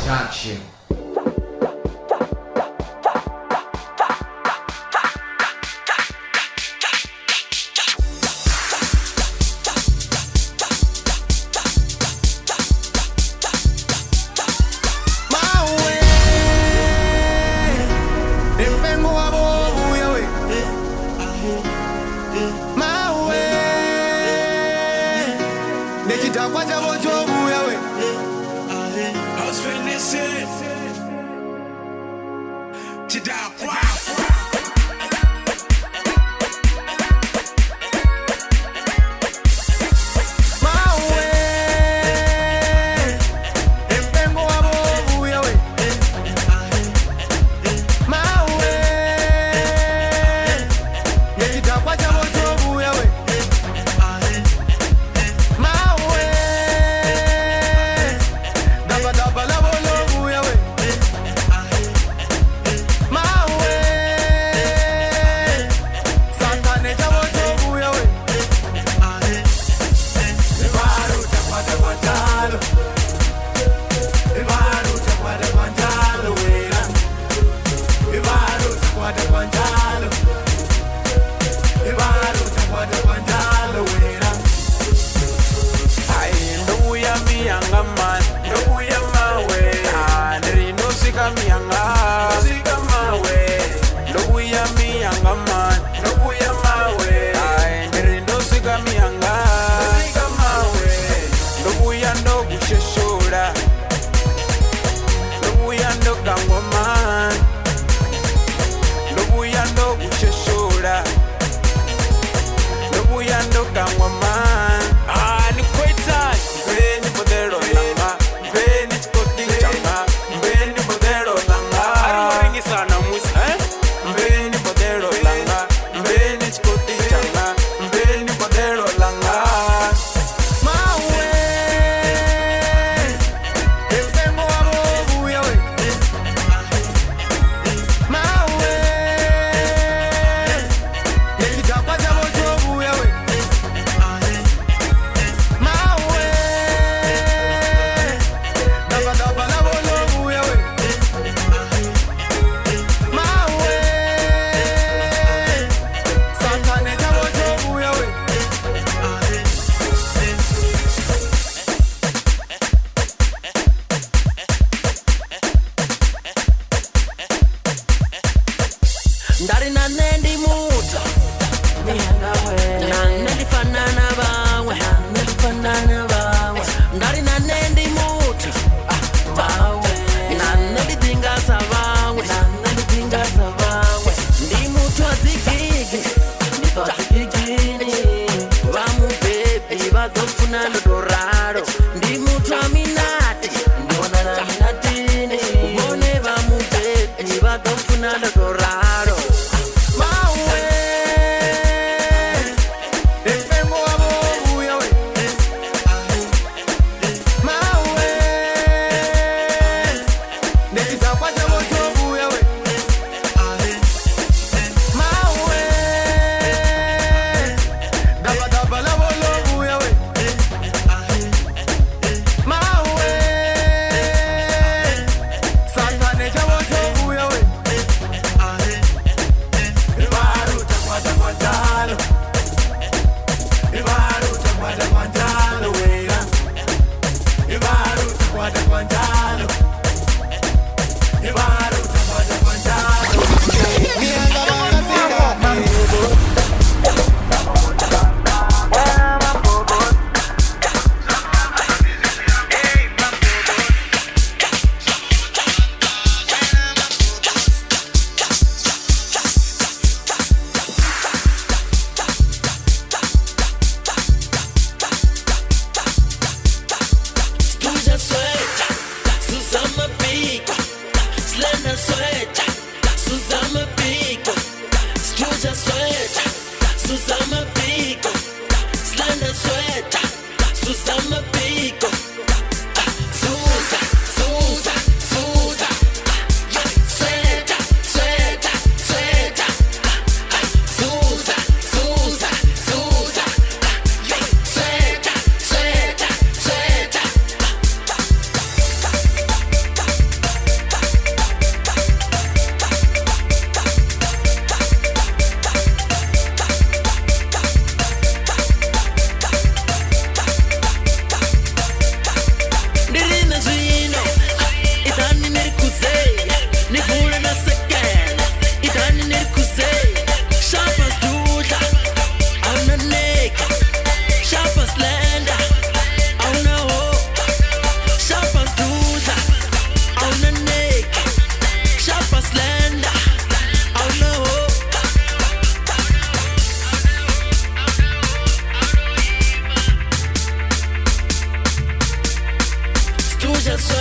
Junction. Venation. TSHIDAKWA.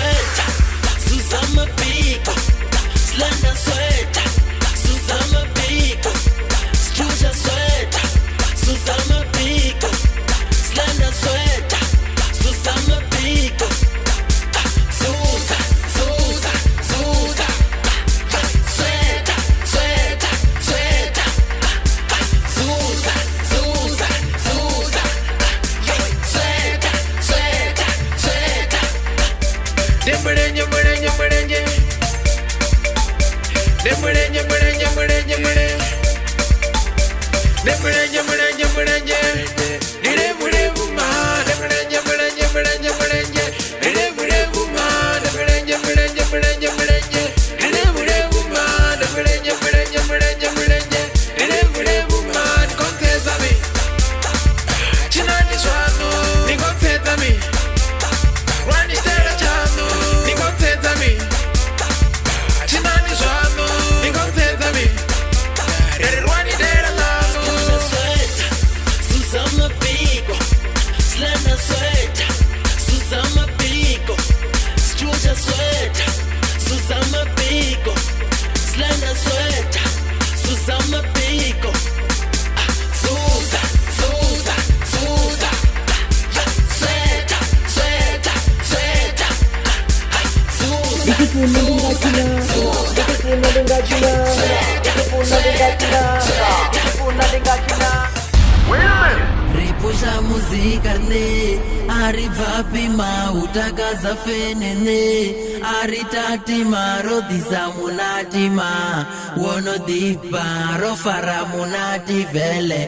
sweater, ZUZA mabiko, slender sweater, ZUZA mabiko, Struja sweater, ZUZA mabiko, slender sweater, ZUZA mabiko, ZUZA, ZUZA, ZUZA, sweater, sweater, sweater, ZUZA, ZUZA, ZUZA, sweater, sweater, sweater. Demberenje, berenje, berenje. Demberenje, berenje, berenje, berenje. Demberenje, berenje, berenje. Diremuremuma. Demberenje, berenje, berenje, berenje. Diremuremuma. Demberenje, berenje, berenje, berenje. Diremuremuma. Demberenje, berenje, berenje, berenje. Diremuremuma. Nikonteza mi. Chinani shwano. Nikonteza mi. Rani tera chano. Nikonteza mi. Chinani shwano. Nikonteza mi. Rani tera lano. ZUZA mabiko, slender sweater, ZUZA mabiko, Struja sweater, ZUZA mabiko, slender sweater, ZUZA mabiko, ZUZA, ZUZA, ZUZA, sweater, sweater, sweater, ZUZA, Repusha muzika ne, arivapi mautakaza fenene, aritati marodhisa munati ma, wono dipa rofara munati vele,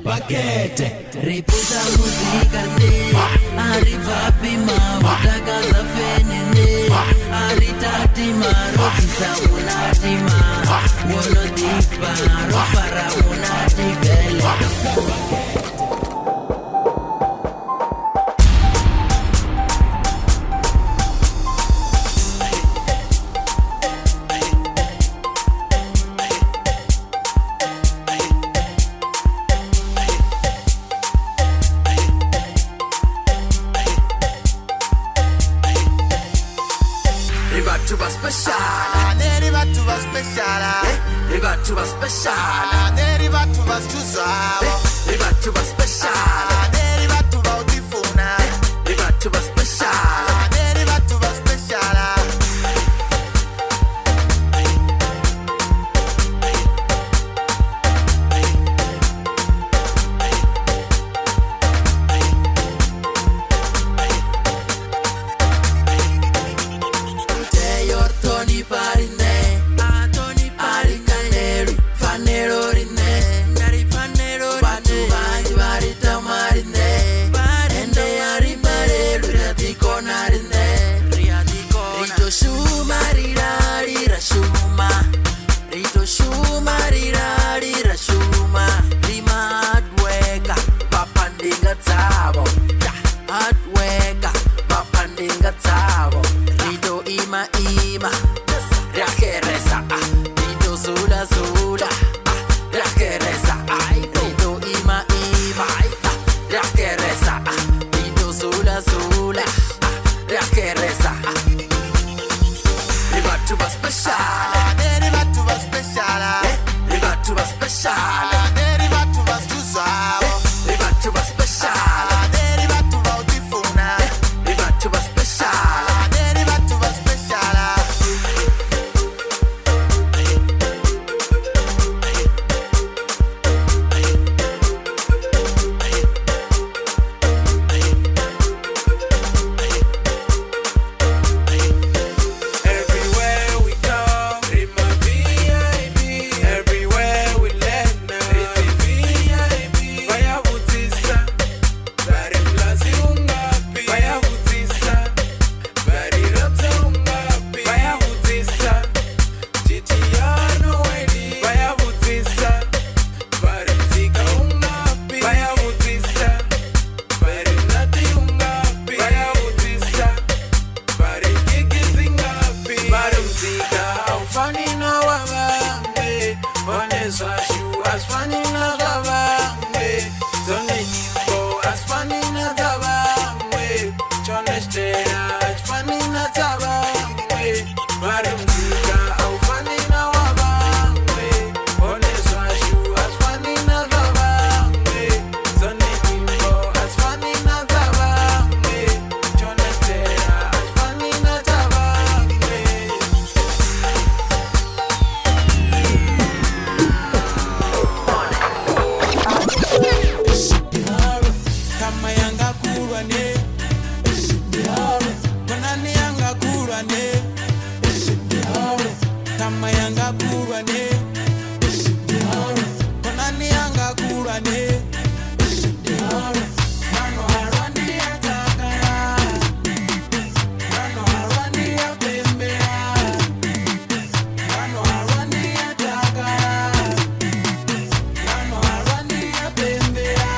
BAKETE. Repusha muzika ne, arivapi mautakaza fenene, aritati marodhisa munati ma, wono dipa rofara munati vele. Ribatuba special, Derivatuba special, Ribatuba special, Derivatuba ZWAVHO, Ribatuba special, Derivatuba LUFUNO, Ribatuba special, Derivatuba special. Tony parine, Aricaneru, Fanero rine, Batu banji barita marine, Ende arimareru, Riatiko narine, Rito shuma rirari rashuma, Rito shuma rirari rashuma, Lima adweka, papandinga tabo, adweka, papandinga tabo, Rito ima ima, Rakeresa, Rito zula zula, Rakeresa, Rito ima ima, Rakeresa, Rito zula zula, Rakeresa. Ribatuba special, Derivatuba special, Ribatuba special, Derivatuba ZWAVHO, Ribatuba special, Derivatuba LUFUNO, Ribatuba special, Derivatuba special. yanga kurwane Tama yanga kurwane Konani yanga kurwane Nano harwani ya takara Nano harwani ya pembea Nano harwani ya takara Nano harwani ya pembea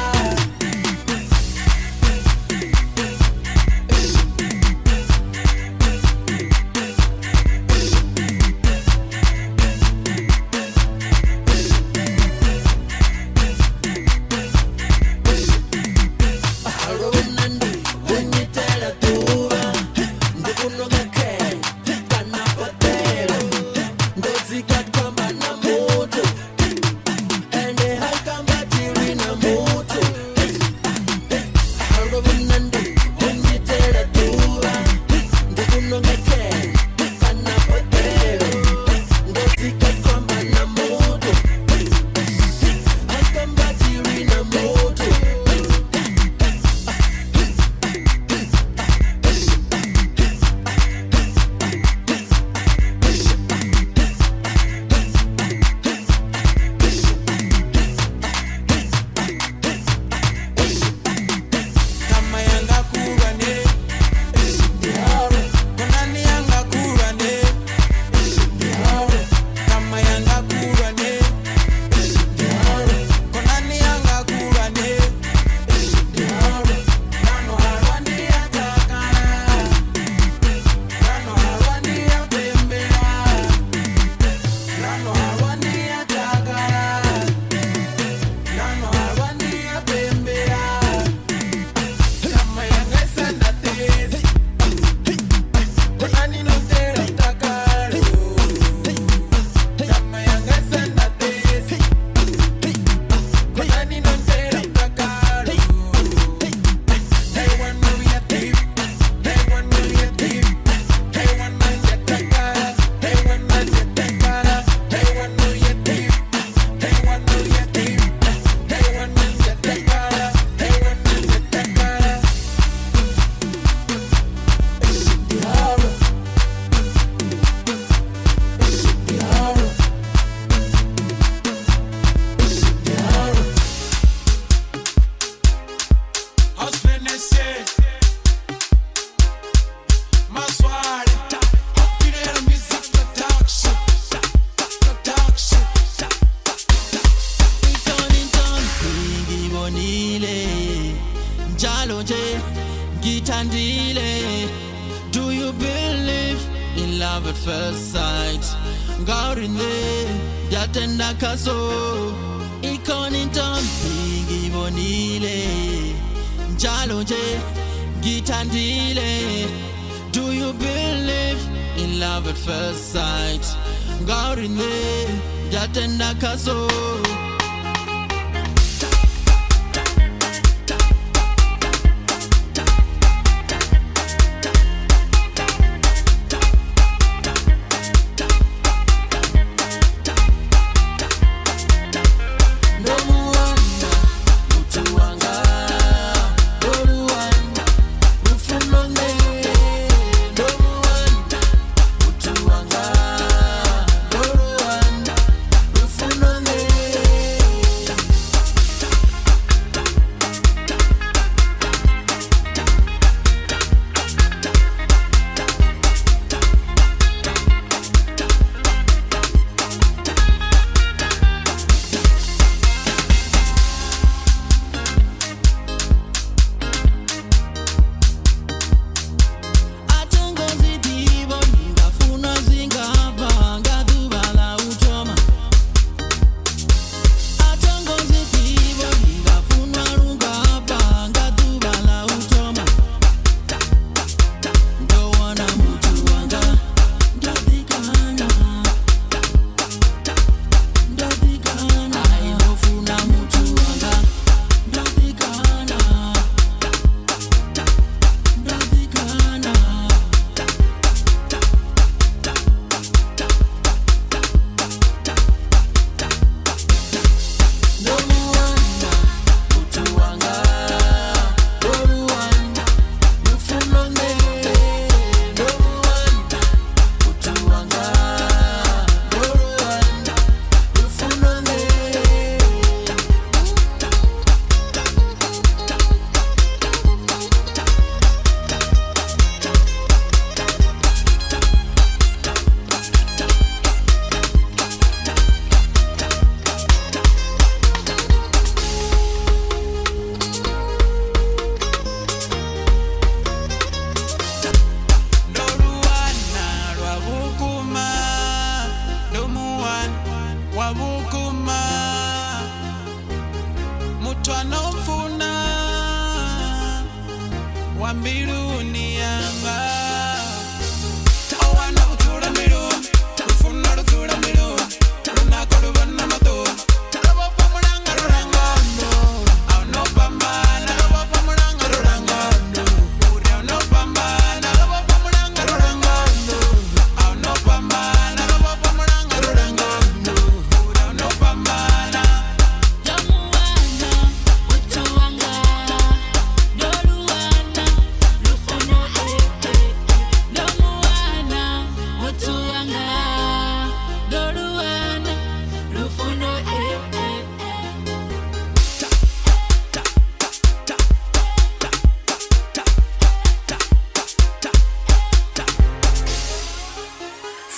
Do you believe in love at first sight? Gaurine, Yatenda Kaso, Ikoninton, Gibonile, Jaloje, Gitandile. Do you believe in love at first sight? Gaurine, Yatenda Kaso. LUFUNO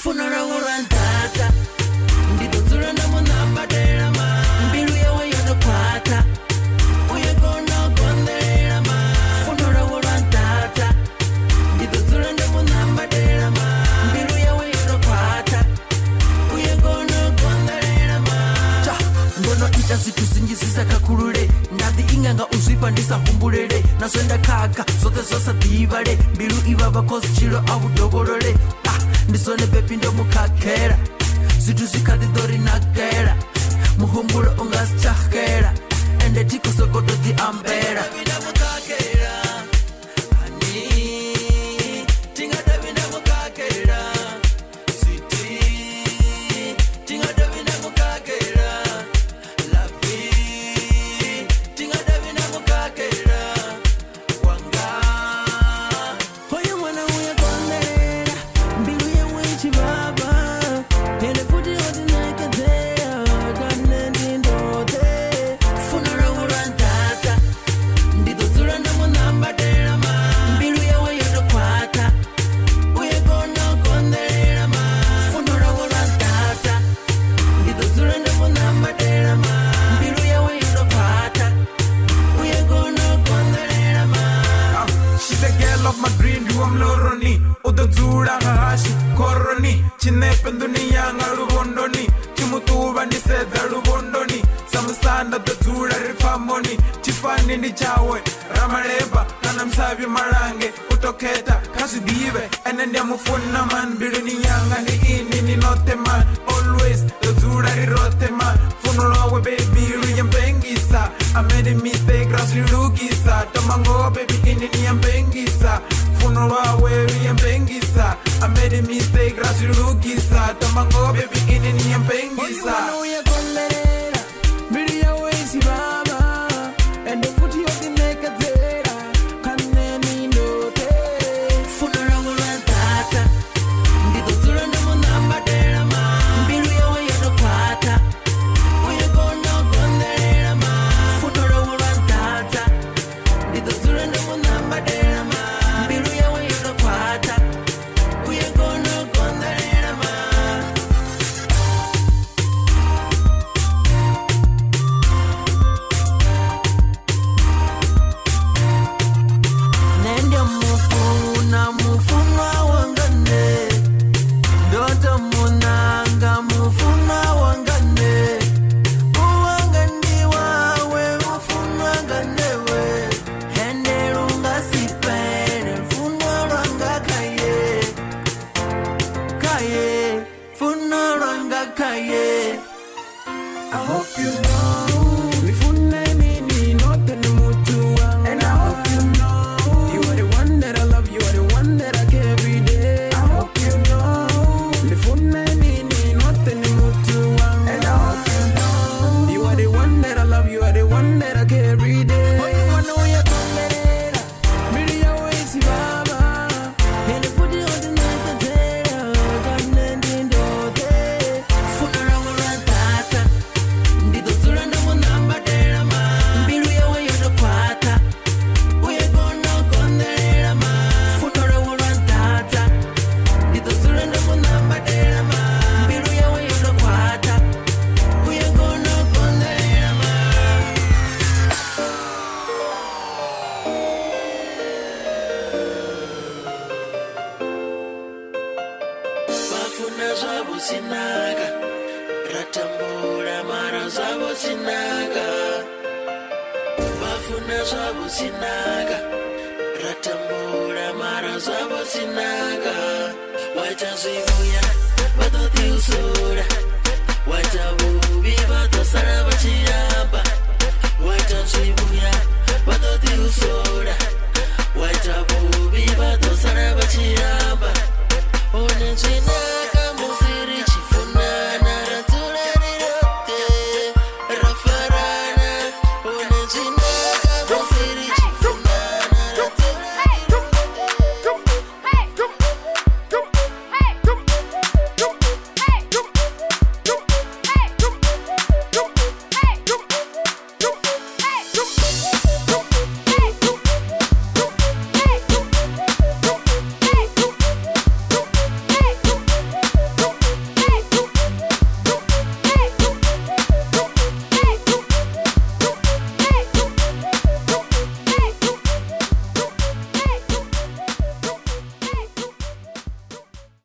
funo lwawe lwantata ndidodzula ndamunambatela ma mbilu yawe yonokwata uyegona gondela ma funo lwawe lwantata ndidodzula ndamunambatela ma mbilu yawe yonokwata uyegona gondela ma ngono ita zithu zinji zisakakhulule ngati inganga uzvipandisa humbulele nazvenda kaka zote zosadivale mbilu ivava kosi chilo audovolole ndisone bepi ndomukhakela zithu zikhati dorinakela muhumbulo ungasichahela ende tikosokoto diambela Watavubi batosala bachira